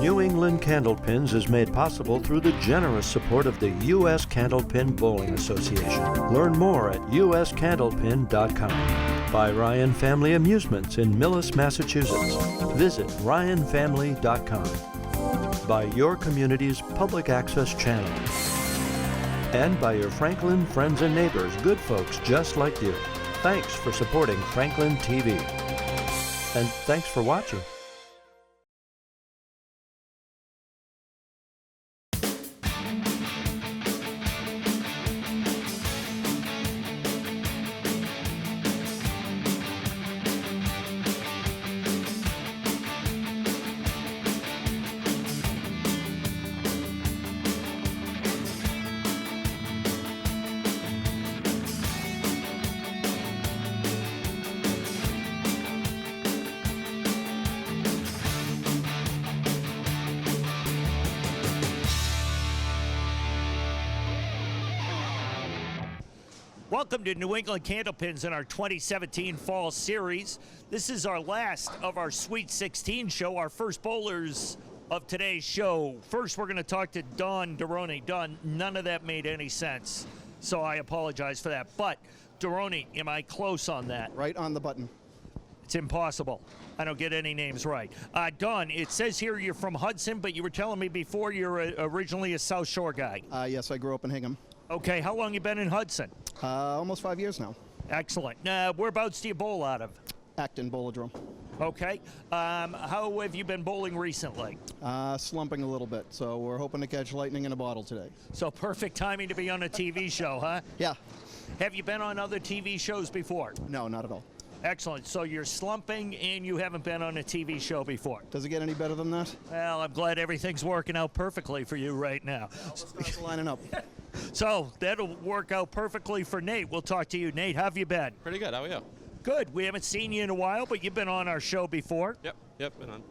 New England Candlepins is made possible through the generous support of the U.S. Candlepin Bowling Association. Learn more at uscandlepin.com. By Ryan Family Amusements in Millis, Massachusetts. Visit ryanfamily.com. By your community's public access channel. And by your Franklin friends and neighbors, good folks just like you. Thanks for supporting Franklin TV. And thanks for watching. Welcome to New England Candlepins in our 2017 Fall Series. This is our last of our Sweet 16 show, our first bowlers of today's show. First, we're going to talk to Don Doroni. Don, none of that made any sense, so I apologize for that. But, Doroni, am I close on that? Right on the button. It's impossible. I don't get any names right. Don, it says here you're from Hudson, but you were telling me before you're originally a South Shore guy. Yes, I grew up in Hingham. Okay, how long you been in Hudson? Almost 5 years now. Excellent. Whereabouts do you bowl out of? Acton Bowlodrome. Okay. How have you been bowling recently? Slumping a little bit, so we're hoping to catch lightning in a bottle today. So perfect timing to be on a TV show, huh? Yeah. Have you been on other TV shows before? No, not at all. Excellent. So you're slumping and you haven't been on a TV show before. Does it get any better than that? Well, I'm glad everything's working out perfectly for you right now. Let's start lining up. So that'll work out perfectly for Nate. We'll talk to you. Nate, how have you been? Pretty good. How are you? Good. We haven't seen you in a while, but you've been on our show before. Yep, been on.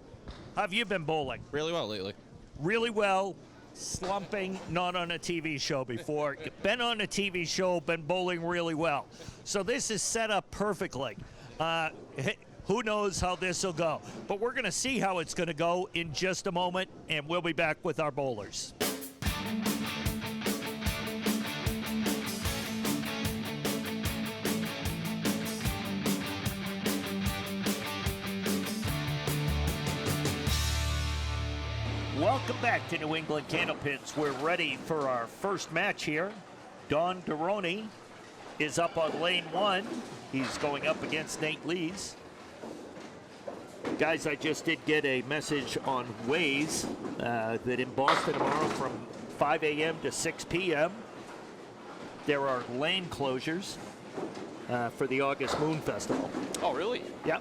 How have you been bowling? Really well lately. Really well. Slumping, not on a TV show before. Been on a TV show, been bowling really well. So this is set up perfectly. Who knows how this will go? But we're going to see how it's going to go in just a moment, and we'll be back with our bowlers. Welcome back to New England Candlepins. We're ready for our first match here. Don Doroni is up on lane one. He's going up against Nate Lees. Guys, I just did get a message on Waze that in Boston tomorrow from 5 a.m. to 6 p.m. there are lane closures for the August Moon Festival. Oh, really? Yeah.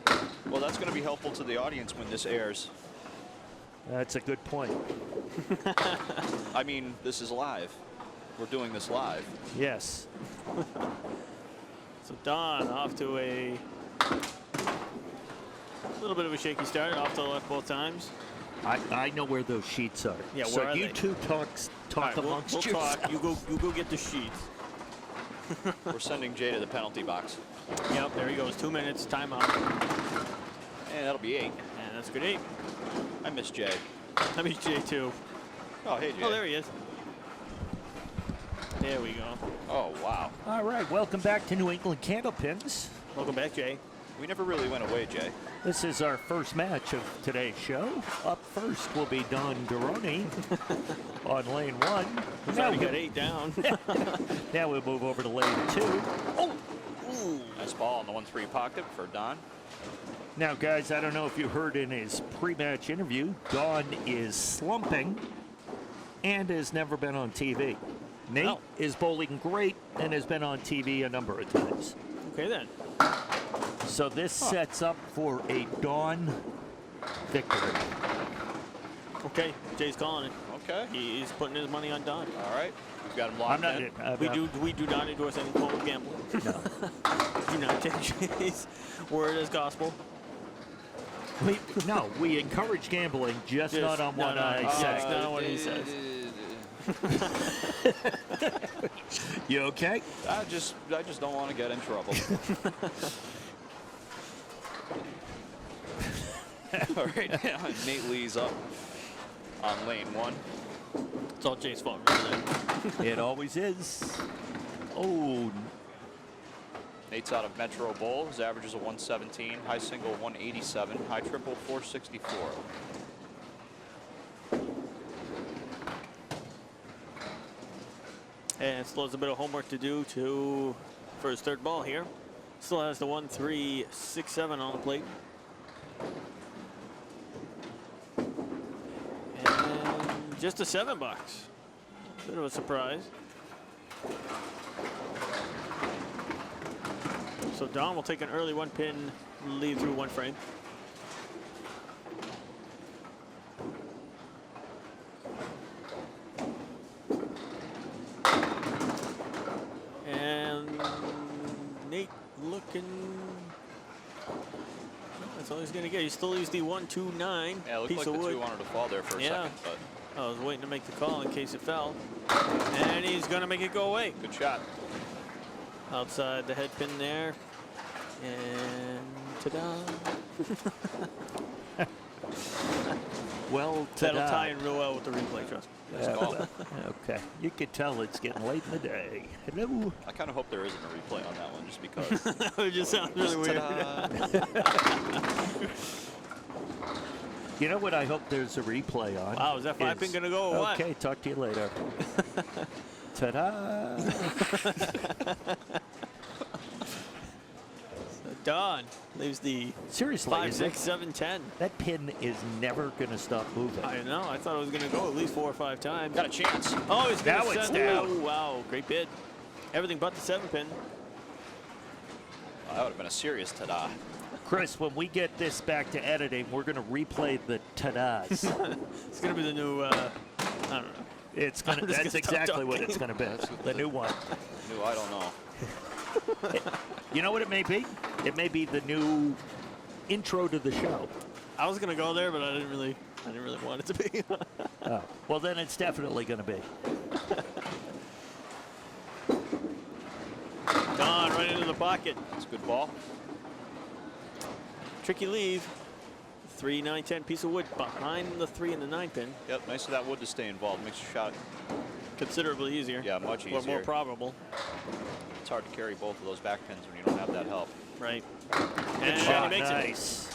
Well, that's going to be helpful to the audience when this airs. That's a good point. I mean, this is live. We're doing this live. Yes. So Don off to a little bit of a shaky start, off to the left both times. I know where those sheets are. Yeah, so where are you they? two talk All right, amongst we'll yourselves. talk. You go get the sheets. We're sending Jay to the penalty box. Yep, there he goes. 2 minutes, timeout. And that'll be 8. And that's good 8. I miss Jay. I mean Jay too. Oh, hey, Jay. Oh, there he is. There we go. Oh, wow. All right, welcome back to New England Candlepins. Welcome back, Jay. We never really went away, Jay. This is our first match of today's show. Up first will be Don Doroni on lane one. Now we got 8 down. Now we'll move over to lane 2. Oh! Ooh. Nice ball in the 1-3 pocket for Don. Now, guys, I don't know if you heard in his pre-match interview, Don is slumping and has never been on TV. Nate is bowling great and has been on TV a number of times. Okay, then. So this sets up for a Don victory. Okay, Jay's calling it. Okay. He's putting his money on Don. All right. We've got him I'm locked not. in. We do not endorse any form of gambling. No. Do not take Jay's word as gospel. We encourage gambling, just not on what I say. That's not what he says. You okay? I just don't want to get in trouble. All right, Nate Lee's up. on lane 1. It's all Jay's fault. Remember that. It always is. Oh, Nate's out of Metro Bowl. His average is a 117, high single 187, high triple 464. And still has a bit of homework to do for his third ball here. Still has the 1, 3, 6, 7 on the plate. And just a $7. Bit of a surprise. So Don will take an early 1-pin lead through 1 frame. And Nate looking. That's all he's going to get. He still used the 1, 2, 9 Yeah, it looked piece like of the wood. 2 wanted to fall there for a Yeah. second, but I was waiting to make the call in case it fell. And he's going to make it go away. good shot. Outside the head pin there. And ta-da. well, That'll ta-da. tie in real well with the replay, trust me. Nice call. Okay, you could tell it's getting late in the day. Hello. I kind of hope there isn't a replay on that one just because. It just sounds really weird. Ta-da. You know what I hope there's a replay on? Wow, is that 5-pin going to go or what? Okay, talk to you later. Ta-da. Don leaves the Seriously, 5, is 6, 7, 10. that pin is never going to stop moving. I know. I thought it was going to go at least 4 or 5 times. Got a chance. Oh, he's going Now to it's send. down. Oh, wow, great bid. Everything but the 7-pin. Oh, that would have been a serious ta-da. Chris, when we get this back to editing, we're going to replay the ta-das. It's going to be the new. I don't know. It's gonna. I'm just That's gonna stop exactly what talking. it's going to be. The new one. No, I don't know. You know what it may be? It may be the new intro to the show. I was going to go there, but I didn't really want it to be. Oh, well, then it's definitely going to be. Don right into the pocket. It's a good ball. Tricky leave. 3, 9, 10 piece of wood behind the 3 and the 9 pin. Yep, nice of that wood to stay involved. Makes your shot, Considerably easier. yeah, much Or easier. more probable. It's hard to carry both of those back pins when you don't have that help. Right. Good And shot. he makes it. Nice.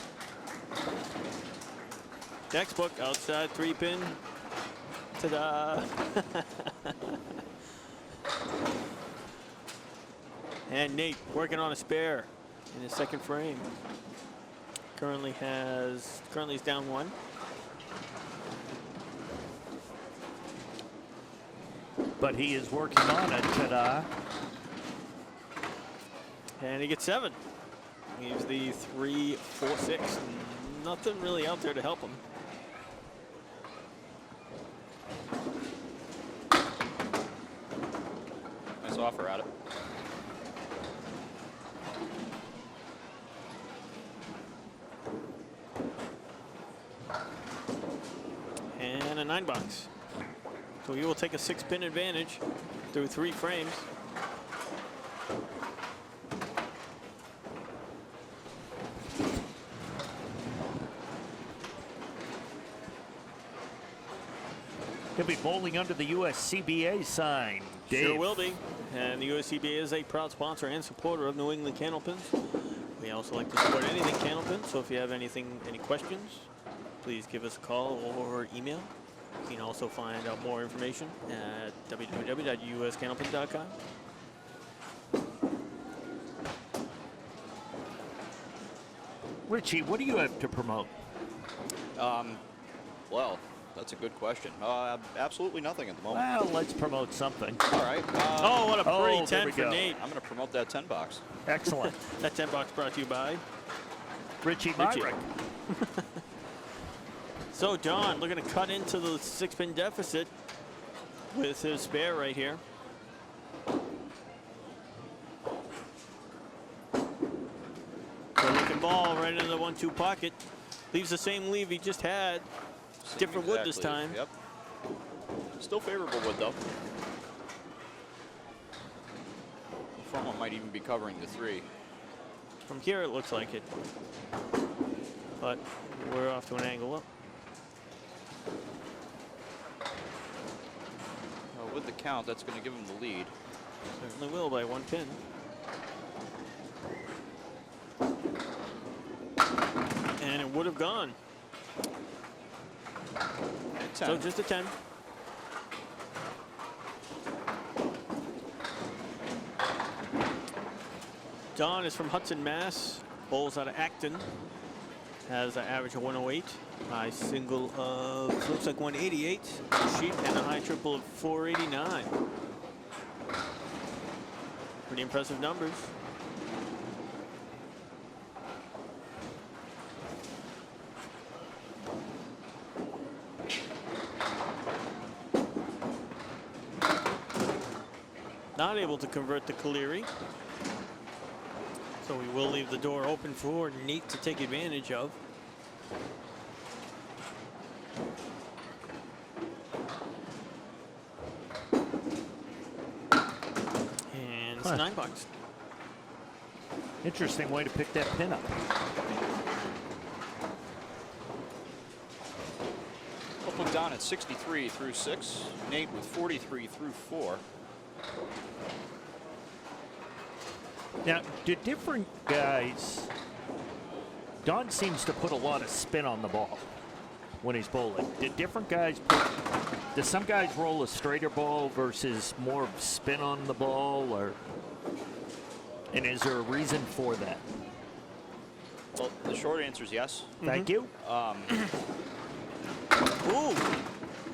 Textbook outside 3-pin. Ta-da. And Nate working on a spare in his second frame. Currently he's down 1. But he is working on it. Ta-da. And he gets 7. He's the 3, 4, 6. Nothing really out there to help him. Nice offer at it. And a 9-box. So he will take a 6-pin advantage through 3 frames. He'll be bowling under the USCBA sign. Dave. Sure will be. And the USCBA is a proud sponsor and supporter of New England Candlepins. We also like to support anything Candlepins, so if you have any questions, please give us a call or email. You can also find out more information at www.uscandlepins.com. Richie, what do you have to promote? Well, that's a good question. Absolutely nothing at the moment. Well, let's promote something. All right. Oh, what a pretty there 10 we for go. Nate. I'm going to promote that 10 box. Excellent. That 10 box brought to you by Richie Richie. Myrick. So John looking to cut into the 6-pin deficit with his spare right here. Good looking ball right into the 1-2 pocket. Leaves the same leave he just had. Different wood this time. Yep. Still favorable wood though. The front one might even be covering the 3. From here it looks like it. But we're off to an angle up. with the count, that's going to give him the lead. Certainly will by 1 pin. And it would have gone. So just a 10. Don is from Hudson, Mass. Bowls out of Acton. Has an average of 108. High single of, looks like 188. Sheet and a high triple of 489. Pretty impressive numbers. Not able to convert the Caleri. So we will leave the door open for Nate to take advantage of. And it's $9. Interesting way to pick that pin up. We'll put Don at 63 through 6. Nate with 43 through 4. Now, do different guys, Don seems to put a lot of spin on the ball when he's bowling. Do different guys do some guys roll a straighter ball versus more spin on the ball, or, and is there a reason for that? Well, the short answer is yes. Thank you. Ooh.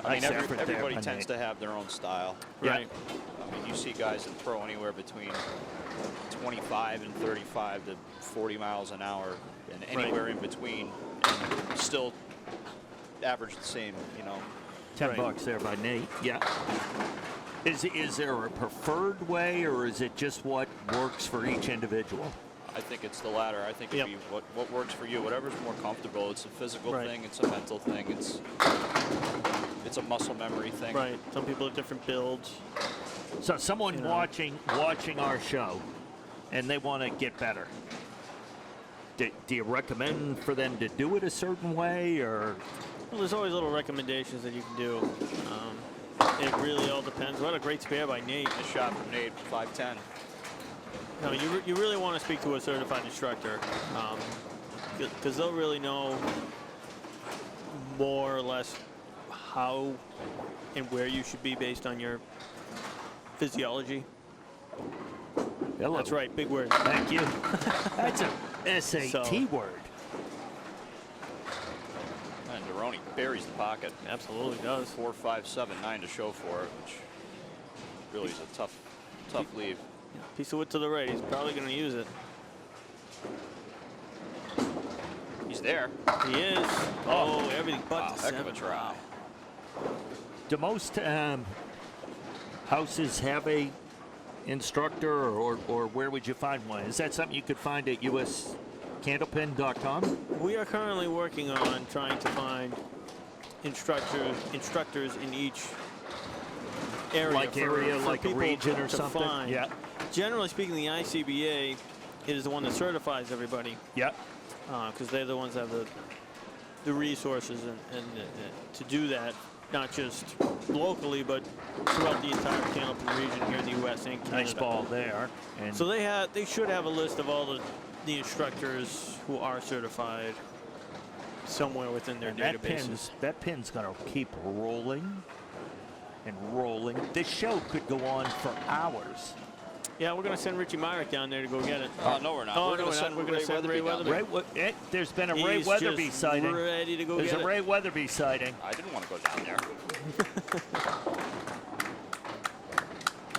I mean, Nice effort there everybody by tends Nate. to have their own style. Right. I mean, you see guys that throw anywhere between 25 and 35 to 40 miles an hour, and anywhere in between, and still average the same, you know. $10 there by Nate. Yeah. Is there a preferred way, or is it just what works for each individual? I think it's the latter. I think it'd be what works for you, whatever's more comfortable. It's a physical thing. It's a mental thing. It's a muscle memory thing. Right. Some people have different builds. So someone watching our show, and they want to get better. Do you recommend for them to do it a certain way, or? Well, there's always little recommendations that you can do. It really all depends. What a great spare by Nate. A shot from Nate, 5'10". I mean, you really want to speak to a certified instructor, because they'll really know more or less how and where you should be based on your physiology. Hello. That's right, big word. Thank you. That's a SAT word. And Doroni buries the pocket. Absolutely does. 4, 5, 7, 9 to show for it, which really is a tough leave. Piece of wood to the right. He's probably going to use it. He's there. He is. Oh, everything but the heck of a 7. try. Do most houses have a instructor, or where would you find one? Is that something you could find at uscandlepin.com? We are currently working on trying to find instructors in each area, like a region or something. Find. Yeah. Generally speaking, the ICBA is the one that certifies everybody. Yeah. Because they're the ones that have the resources and to do that, not just locally, but throughout the entire Candlepin region here in the U.S. and Canada. Nice ball there. And So they should have a list of all the instructors who are certified somewhere within their databases. That pin's going to keep rolling and rolling. This show could go on for hours. Yeah, we're going to send Richie Myrick down there to go get it. No, we're not. Oh, We're going to send Ray Weatherbee. There's been a Ray He's Weatherbee just sighting. ready to go There's get a it. Ray Weatherbee sighting. I didn't want to go down there.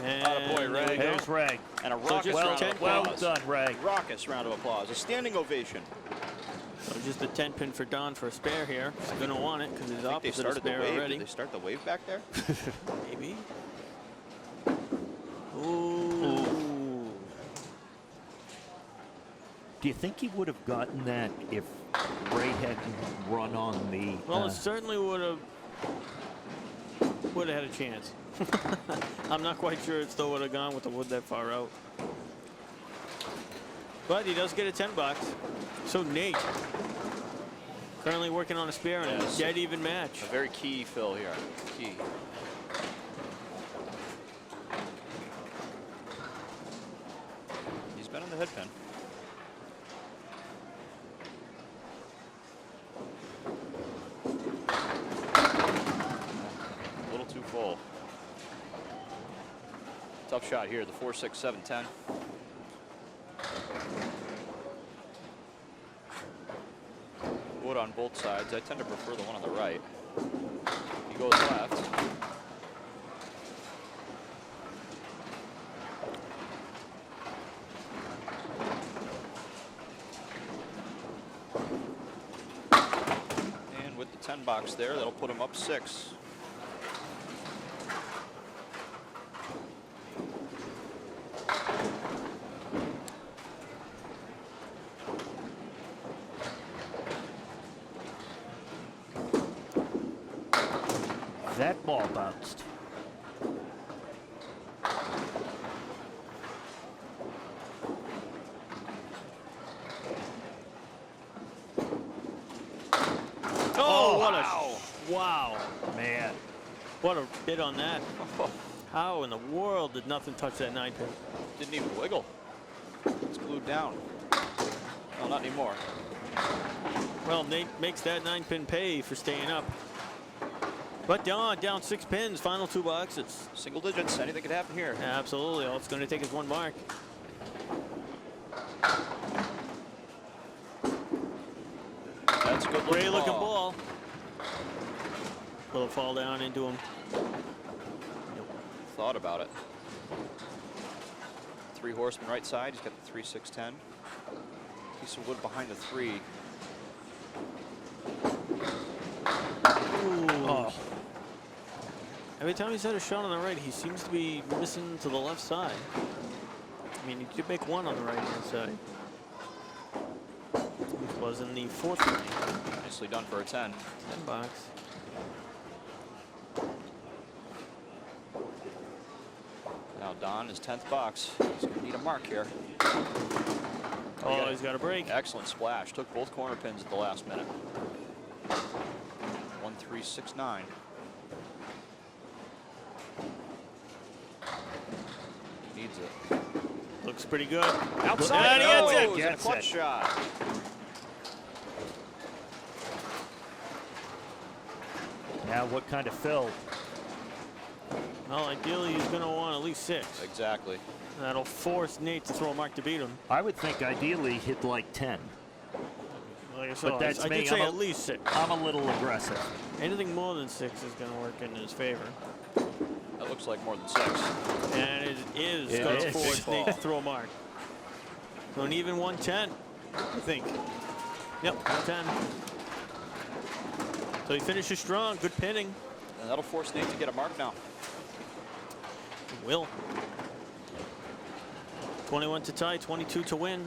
And boy, Ray. There's Ray. And a raucous just round of 10 Well applause. done, Ray. Raucous round of applause. A standing ovation. So just a 10 pin for Don for a spare here. He's going to want it because he's They opposite a started the spare wave. already. Did they start the wave back there? Maybe. Ooh. Do you think he would have gotten that if Ray hadn't run on the? Well, it certainly would have had a chance. I'm not quite sure it still would have gone with the wood that far out. But he does get a $10. So Nate, currently working on a spare and a dead even match. A very key fill here. Key. the head pin. A little too full. Tough shot here, the 4, 6, 7, 10. Wood on both sides. I tend to prefer the one on the right. He goes left. And with the 10 box there, that'll put him up 6. That ball bounced. Oh, what wow. wow. Man. What a bit on that. How in the world did nothing touch that 9-pin? Didn't even wiggle. It's glued down. No, not anymore. Well, Nate makes that 9-pin pay for staying up. But down 6 pins, final 2 boxes. Single digits, anything could happen here. Absolutely, all it's going to take is 1 mark. That's a good Great looking ball. Little fall down into him. Thought about it. 3 horsemen right side. He's got the 3, 6, 10. Piece of wood behind the 3. Oh. Every time he's had a shot on the right, he seems to be missing to the left side. I mean, he did make 1 on the right-hand side. Which was in the 4th frame. Nicely done for a 10. 10 box. Now Don, his 10th box. He's going to need a mark here. Oh, he's got a break. Excellent splash. Took both corner pins at the last minute. 1, 3, 6, 9. Needs it. Looks pretty good. Outside. And he gets it. It's a Gets clutch it. shot. Now what kind of fill? Well, ideally, he's going to want at least 6. Exactly. That'll force Nate to throw a mark to beat him. I would think ideally hit like 10. Like I said, But that's I me. did say at least 6. I'm a little aggressive. Anything more than 6 is going to work in his favor. That looks like more than 6. And it is It going to is. force Nate to throw a mark. So an even 110, I think. Yep, 110. So he finishes strong. Good pinning. And that'll force Nate to get a mark now. Will. 21 to tie, 22 to win.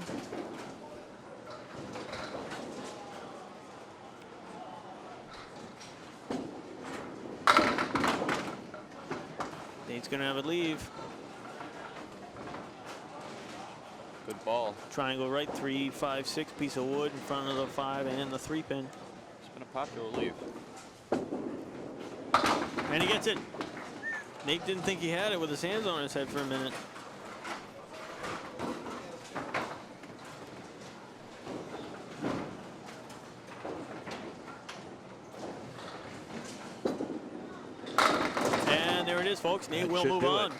Nate's going to have it leave. Good ball. Triangle right, 3, 5, 6 piece of wood in front of the 5 and the 3 pin. It's been a popular leave. And he gets it. Nate didn't think he had it with his hands on his head for a minute. And there it is, folks. Nate That will should move do on. it.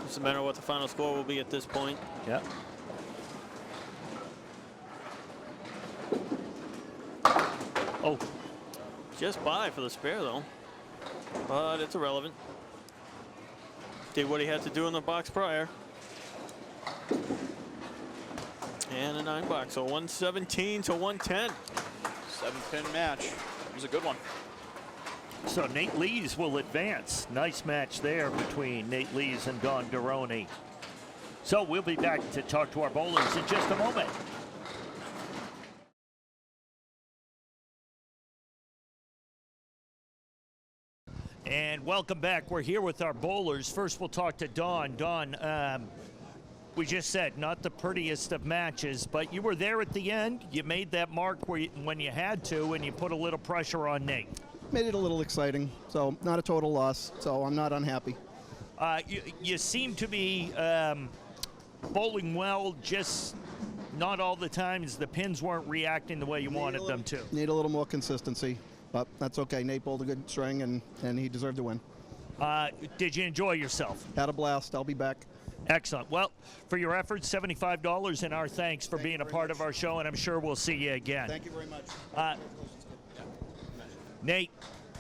Doesn't matter what the final score will be at this point. Yep. Oh, Just by for the spare, though. But it's irrelevant. Did what he had to do in the box prior. And a 9 box, so 117 to 110. 7-pin match. It was a good one. so Nate Lees will advance. Nice match there between Nate Lees and Don Doroni. So we'll be back to talk to our bowlers in just a moment. And welcome back. We're here with our bowlers. First, we'll talk to Don. Don, we just said not the prettiest of matches, but you were there at the end. You made that mark when you had to, and you put a little pressure on Nate. Made it a little exciting, so not a total loss, so I'm not unhappy. You seem to be bowling well, just not all the times the pins weren't reacting the way you wanted them to. Need a little more consistency, but that's okay. Nate bowled a good string, and he deserved to win. Did you enjoy yourself? Had a blast. I'll be back. Excellent. Well, for your efforts, $75, and our thanks for being a part of our show, and I'm sure we'll see you again. Thank you very much. Nate,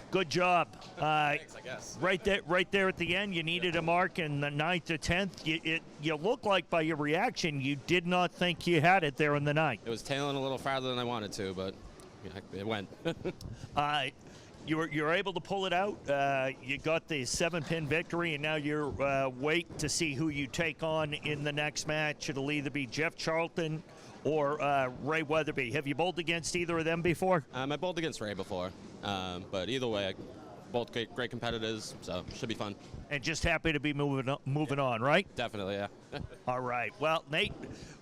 good job. Thanks, I guess. Right there at the end, you needed a mark in the 9th or 10th. You look like by your reaction, you did not think you had it there in the 9th. It was tailing a little farther than I wanted to, but it went. You were able to pull it out. You got the 7-pin victory, and now you're wait to see who you take on in the next match. It'll either be Jeff Charlton or Ray Weatherbee. Have you bowled against either of them before? I bowled against Ray before, but either way, both great competitors, so should be fun. And just happy to be moving on, right? Definitely, yeah. All right. Well, Nate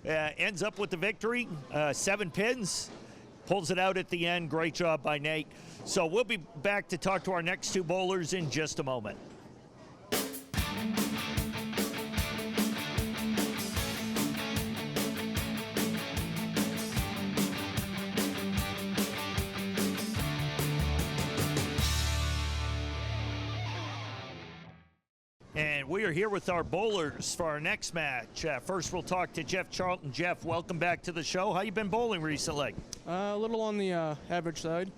ends up with the victory, 7 pins. Pulls it out at the end. Great job by Nate. So we'll be back to talk to our next 2 bowlers in just a moment. And we are here with our bowlers for our next match. First, we'll talk to Jeff Charlton. Jeff, welcome back to the show. How you been bowling recently? A little on the average side.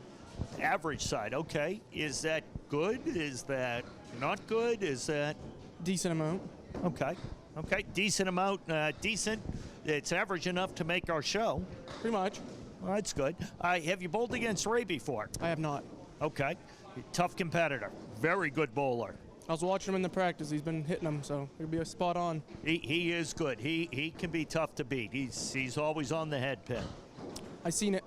Average side, okay. Is that good? Is that not good? Is that Decent amount. okay? Okay, decent amount. Decent. It's average enough to make our show. Pretty much. Well, that's good. Have you bowled against Ray before? I have not. Okay. Tough competitor. Very good bowler. I was watching him in the practice. He's been hitting them, so it'll be a spot on. He is good. He can be tough to beat. He's always on the head pin. I seen it.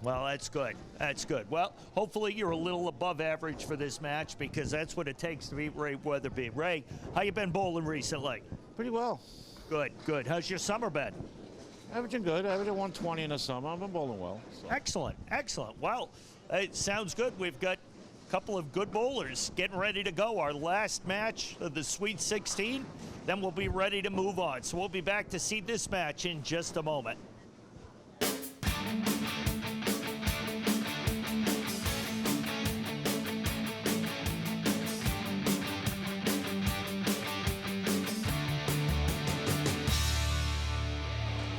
Well, that's good. That's good. Well, hopefully you're a little above average for this match because that's what it takes to beat Ray Weatherbee. Ray, how you been bowling recently? Pretty well. Good, good. How's your summer been? Averaging good. Averaging 120 in the summer. I've been bowling well. So. Excellent, excellent. Well, it sounds good. We've got a couple of good bowlers getting ready to go. Our last match of the Sweet 16, then we'll be ready to move on. So we'll be back to see this match in just a moment.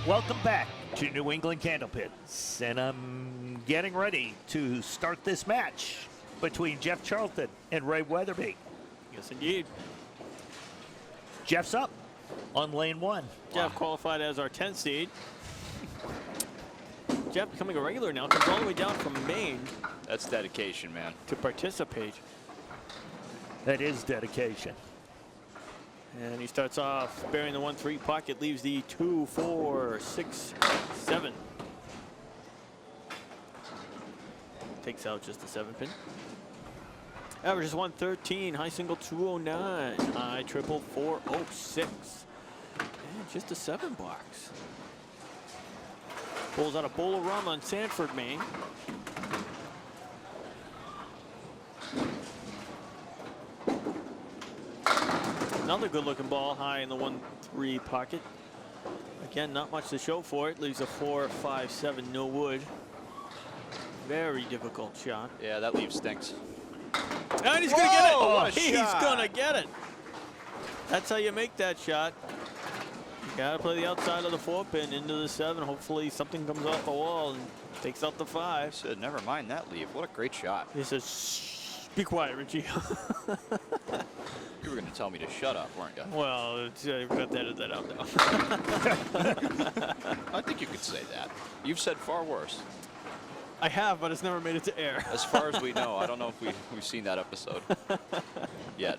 Welcome back to New England Candlepins, and I'm getting ready to start this match between Jeff Charlton and Ray Weatherbee. Yes, indeed. Jeff's up on lane 1. Jeff qualified as our 10th seed. Jeff becoming a regular now, comes all the way down from Maine That's dedication, man. to participate. That is dedication. And he starts off bearing the 1-3 pocket, leaves the 2, 4, 6, 7. Takes out just the 7-pin. Average is 113, high single 209, high triple 406. And just a 7 box. Pulls out a bowl of rum on Sanford, Maine. Another good-looking ball high in the 1-3 pocket. Again, not much to show for it. Leaves a 4, 5, 7, no wood. Very difficult shot. Yeah, that leaf stinks. And he's going to get it. What a He's shot. going to get it. That's how you make that shot. You got to play the outside of the 4-pin into the 7. Hopefully something comes off the wall and takes out the 5. Said, never mind that leaf. What a great shot. He says, shh, be quiet, Richie. You were going to tell me to shut up, weren't you? Well, we've got to edit that out now. I think you could say that. You've said far worse. I have, but it's never made it to air. As far as we know, I don't know if we've seen that episode yet.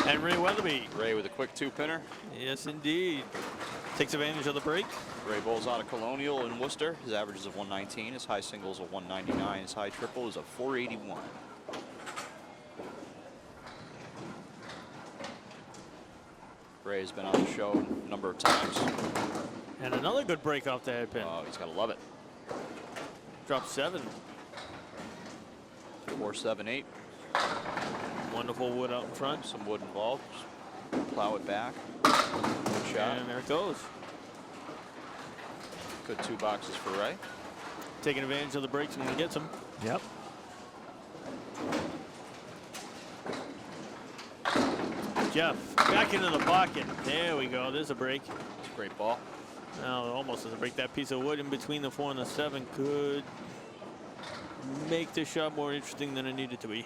And Ray Weatherbee. Ray with a quick 2-pinner. Yes, indeed. Takes advantage of the break. Ray bowls out of Colonial in Worcester. His average is a 119. His high single is a 199. His high triple is a 481. Ray has been on the show a number of times. And another good break off the head pin. Oh, he's got to love it. Drop 7. 4, 7, 8. Wonderful wood out in front. Some wood involved. Plow it back. Good shot. And there it goes. Good 2 boxes for Ray. Taking advantage of the breaks when he gets them. Yep. Jeff back into the pocket. There we go. There's a break. It's a great ball. Now almost as a break. That piece of wood in between the 4 and the 7 could make this shot more interesting than it needed to be.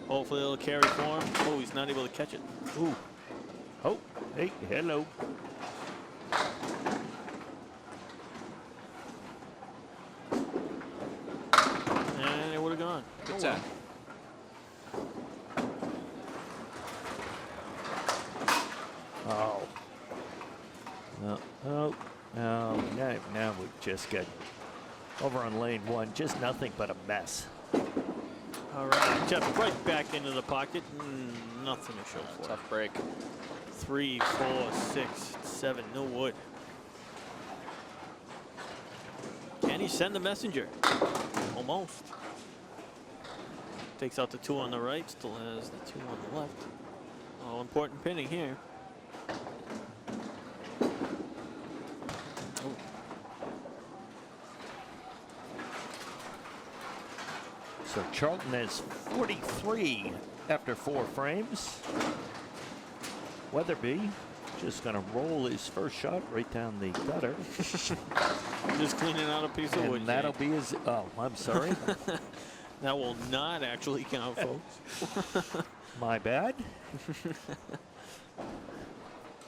Hopefully it'll carry for him. Oh, he's not able to catch it. Ooh. Oh, hey, hello. And it would have gone. Good Oh, 10. Oh. No. Oh. No. Now we just get over on lane 1. Just nothing but a mess. All right, Jeff right back into the pocket. Nothing to show for. Tough break. 3, 4, 6, 7. No wood. Can he send the messenger? Almost. Takes out the 2 on the right. Still has the 2 on the left. Oh, important pinning here. Oh. So Charlton is 43 after 4 frames. Weatherbee just going to roll his first shot right down the gutter. Just cleaning out a piece of wood. And that'll be his. Oh, I'm sorry. That will not actually count, folks. My bad.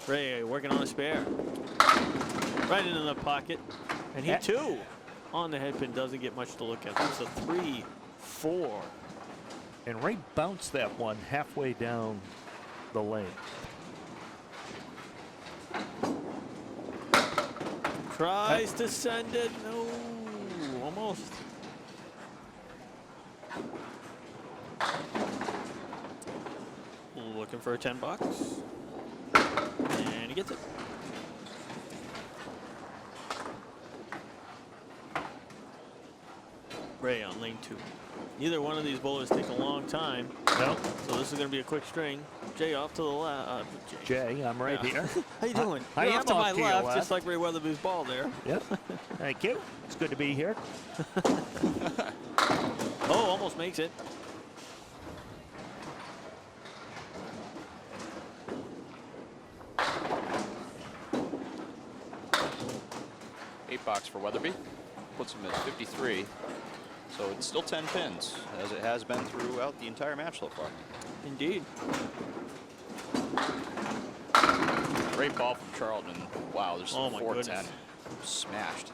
Ray working on a spare. Right into the pocket. And he too on the headpin doesn't get much to look at. It's a 3, 4. And Ray bounced that one halfway down the lane. Tries to send it. No, almost. Looking for a 10 bucks. And he gets it. Ray on lane 2. Neither one of these bowlers take a long time. No. So this is going to be a quick string. Jay off to the left. Jay, I'm right here. How you doing? I You're am off to my off to your left, left. just like Ray Weatherbee's ball there. Yep. Thank you. It's good to be here. Oh, almost makes it. Eight box for Weatherbee. Puts him at 53. So it's still 10 pins, as it has been throughout the entire match so far. Indeed. Great ball from Charlton. Wow, there's Oh my 4-10. goodness. Smashed.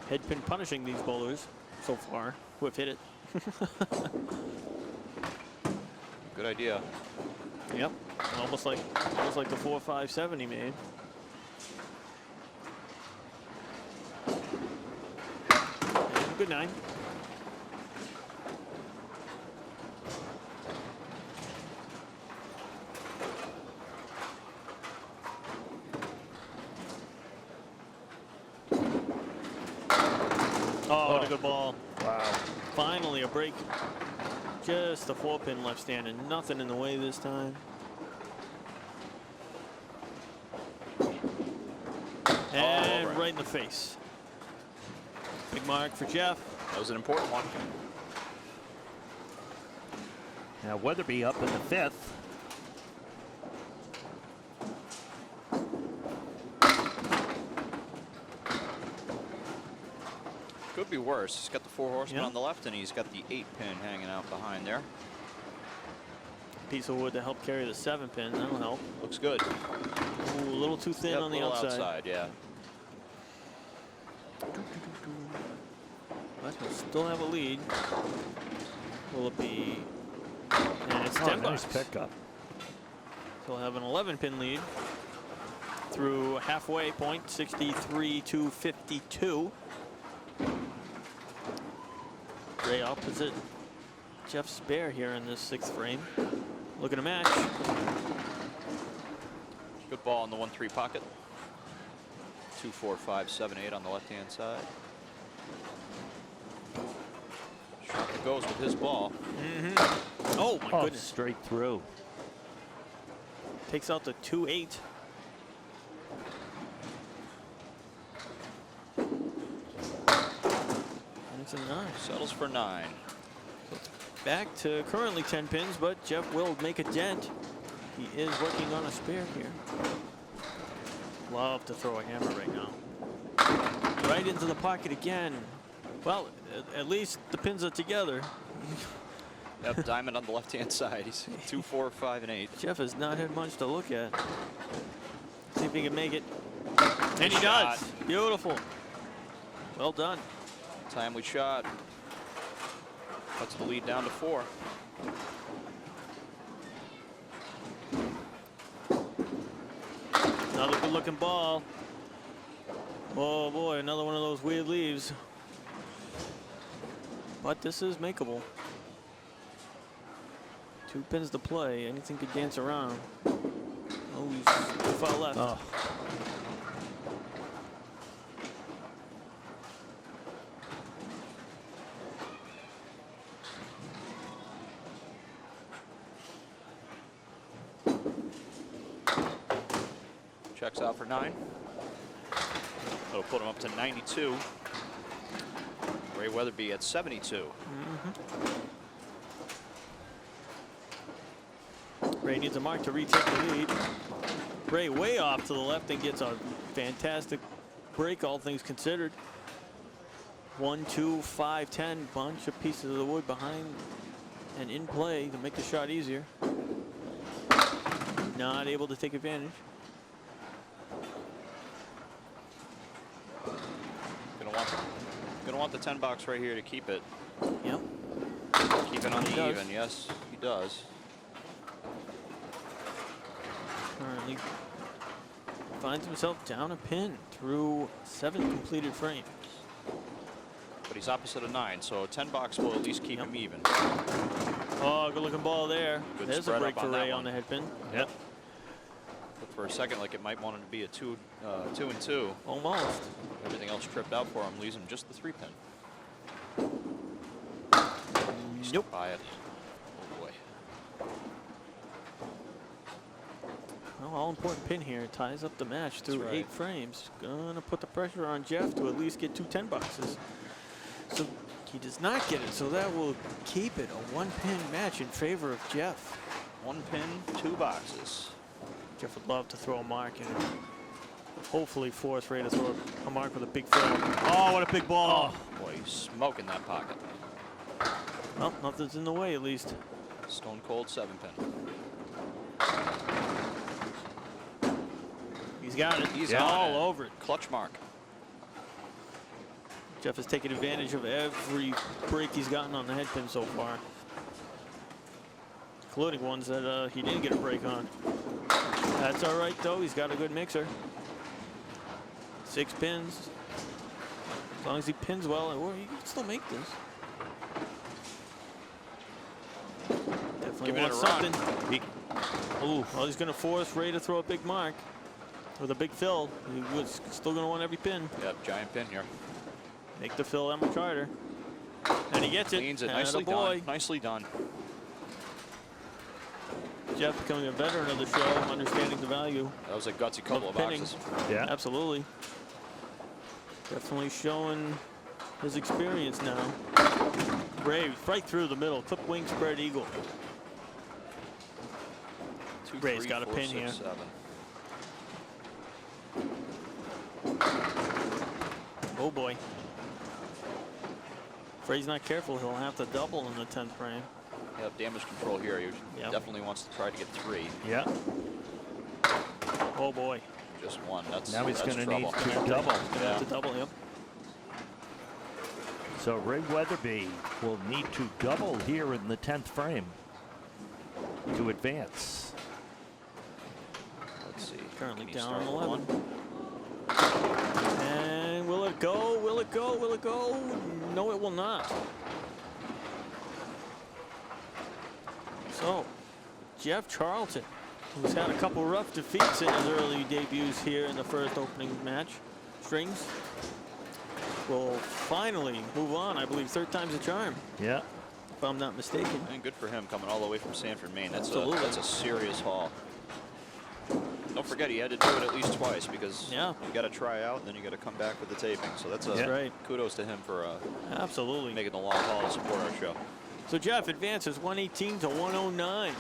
Headpin punishing these bowlers so far who have hit it. Good idea. Yep. Almost like the 4, 5, 7 he made. And good 9. Oh, what a good ball. Wow. Finally a break. Just a 4-pin left standing. Nothing in the way this time. And right in the face. Big mark for Jeff. That was an important one. Now Weatherbee up in the 5th. Could be worse. He's got the 4 horsemen Yeah. on the left, and he's got the 8-pin hanging out behind there. Piece of wood to help carry the 7-pin. That'll help. Looks good. Ooh, a little too thin Yep, on the little outside. yeah. But he'll still have a lead. Will it be? And it's 10 nice bucks. pickup. So he'll have an 11-pin lead through halfway point, 63 to 52. Ray opposite Jeff Spare here in this 6th frame. Looking to match. Good ball in the 1-3 pocket. 2, 4, 5, 7, 8 on the left-hand side. Shot to goes with his ball. Oh, my goodness. Straight through. Takes out the 2-8. And it's a 9. Settles for 9. Back to currently 10 pins, but Jeff will make a dent. He is working on a spare here. Love to throw a hammer right now. Right into the pocket again. Well, at least the pins are together. Yep, diamond on the left-hand side. He's 2, 4, 5, and 8. Jeff has not had much to look at. See if he can make it. And he Shot. does. Beautiful. Well done. Timely shot. Puts the lead down to 4. Another good looking ball. Oh boy, another one of those weird leaves. But this is makeable. 2 pins to play. Anything could dance around. Oh, he's too far left. Oh. Checks out for 9. That'll put him up to 92. Ray Weatherbee at 72. Ray needs a mark to retake the lead. Ray way off to the left and gets a fantastic break, all things considered. 1, 2, 5, 10. Bunch of pieces of the wood behind and in play to make the shot easier. Not able to take advantage. Gonna want the 10 box right here to keep it. Yep. Keep it uneven. Yes, he does. Currently finds himself down a pin through 7 completed frames. But he's opposite of 9, so a 10 box will at least keep him even. Oh, good looking ball there. Good There's a spread break up for on that Ray on one. the head pin. Yep. Looked for a second like it might want him to be a 2 and 2. Almost. Everything else tripped out for him, leaves him just the 3 pin. Nope. By it. Oh boy. Well, all important pin here. Ties up the match through right. 8 frames. Gonna put the pressure on Jeff to at least get 2 10 boxes. So he does not get it, so that will keep it a 1-pin match in favor of Jeff. 1 pin, 2 boxes. Jeff would love to throw a mark and hopefully force Ray to throw a mark with a big fill. Oh, what a big ball. Oh, boy, he's smoking that pocket. Well, nothing's in the way at least. Stone cold 7 pin. He's got it. He's all on it. over it. Clutch mark. Jeff has taken advantage of every break he's gotten on the head pin so far, including ones that he didn't get a break on. That's all right, though. He's got a good mixer. 6 pins. As long as he pins well, or he can still make this. Definitely Give it wants a run. something. Well, he's going to force Ray to throw a big mark with a big fill. He was still going to want every pin. Yep, giant pin here. Make the fill that much harder. And he gets it. Cleans it. And Nicely boy. done. Nicely done. Jeff becoming a veteran of the show, understanding the value. That was a gutsy couple of pinning. boxes. Yeah. Absolutely. Definitely showing his experience now. Ray right through the middle. Clip wing spread eagle. 2, Ray's 3, got a 4, pin 6, here. 7. Oh boy. If Ray's not careful, he'll have to double in the 10th frame. Yep, damage control here. He Yep. definitely wants to try to get 3. Yeah. Oh boy. Just 1. That's Now he's that's going to need trouble. to double. Gonna have to double, yep. So Ray Weatherbee will need to double here in the 10th frame to advance. Let's see. Currently Can he down start on with 11. And will it go? Will it go? Will it go? No, it will not. So, Jeff Charlton, who's had a couple rough defeats in his early debuts here in the first opening match, Strings, will finally move on. I believe 3rd time's a charm. Yeah. if I'm not mistaken. And good for him coming all the way from Sanford, Maine. That's Absolutely. a serious haul. Don't forget, he had to do it at least twice because you got to try out and then you got to come back with the taping. So that's right. Kudos to him for Absolutely making the long haul to support our show. So Jeff advances 118 to 109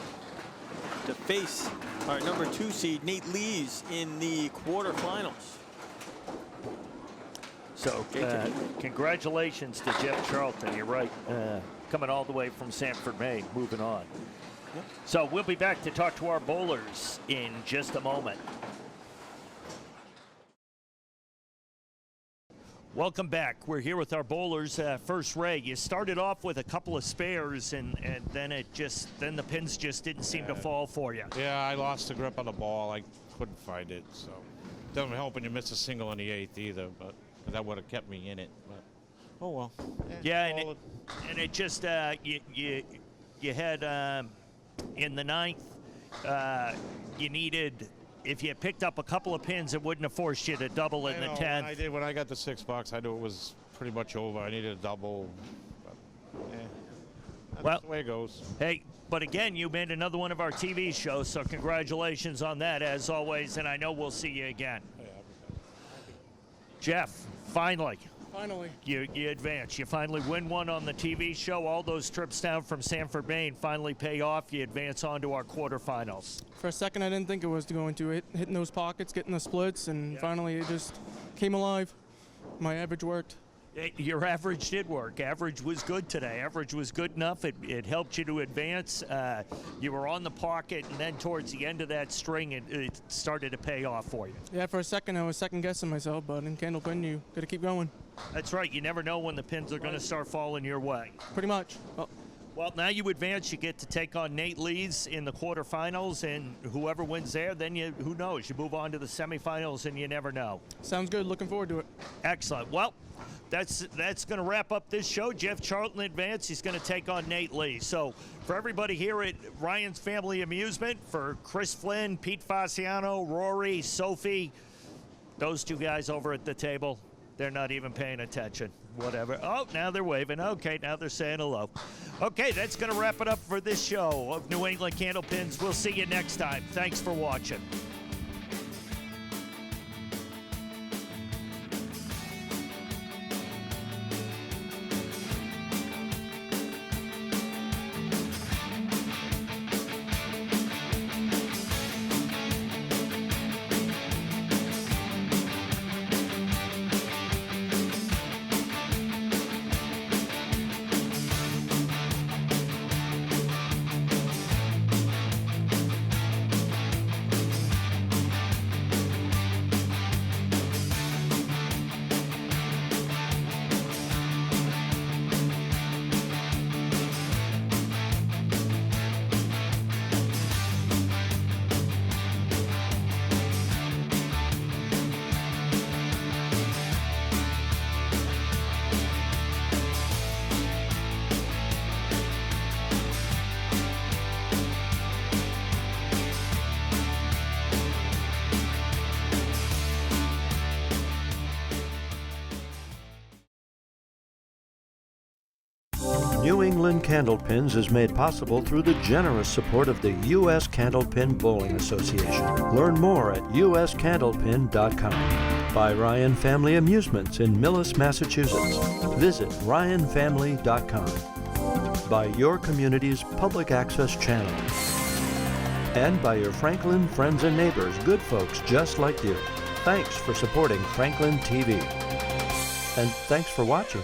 to face our number 2 seed Nate Lees in the quarterfinals. So congratulations to Jeff Charlton. You're right. Coming all the way from Sanford, Maine. Moving on. Yep. So we'll be back to talk to our bowlers in just a moment. Welcome back. We're here with our bowlers. First, Ray, you started off with a couple of spares, and then the pins just didn't seem to fall for you. Yeah, I lost the grip on the ball. I couldn't find it, so doesn't help when you miss a single in the 8th either. But that would have kept me in it. But oh well. Yeah, and it just you had in the 9th you needed. If you had picked up a couple of pins, it wouldn't have forced you to double in the 10th. When I got the $6, I knew it was pretty much over. I needed a double. But, that's the way it goes. Hey, but again, you made another one of our TV shows, so congratulations on that, as always, and I know we'll see you again. Yeah, Jeff, finally. Finally. You advance. You finally win one on the TV show. All those trips down from Sanford, Maine finally pay off. You advance on to our quarterfinals. For a second, I didn't think it was going to. Hitting those pockets, getting the splits, and finally it just came alive. My average worked. Your average did work. Average was good today. Average was good enough. It helped you to advance. You were on the pocket, and then towards the end of that string, it started to pay off for you. Yeah, for a second, I was second-guessing myself, but in Candlepin, you got to keep going. That's right. You never know when the pins are going to start falling your way. Pretty much. Well, now you advance. You get to take on Nate Lees in the quarterfinals, and whoever wins there, then who knows? You move on to the semifinals, and you never know. Sounds good. Looking forward to it. Excellent. Well, that's going to wrap up this show. Jeff Charlton advance. He's going to take on Nate Lee. So for everybody here at Ryan's Family Amusement, for Chris Flynn, Pete Fasciano, Rory, Sophie, those two guys over at the table, they're not even paying attention. Whatever. Oh, now they're waving. Okay, now they're saying hello. Okay, that's going to wrap it up for this show of New England Candlepins. We'll see you next time. Thanks for watching. New England Candlepins is made possible through the generous support of the U.S. Candlepin Bowling Association. Learn more at uscandlepin.com. By Ryan Family Amusements in Millis, Massachusetts. Visit ryanfamily.com. By your community's public access channel. And by your Franklin friends and neighbors, good folks just like you. Thanks for supporting Franklin TV. And thanks for watching.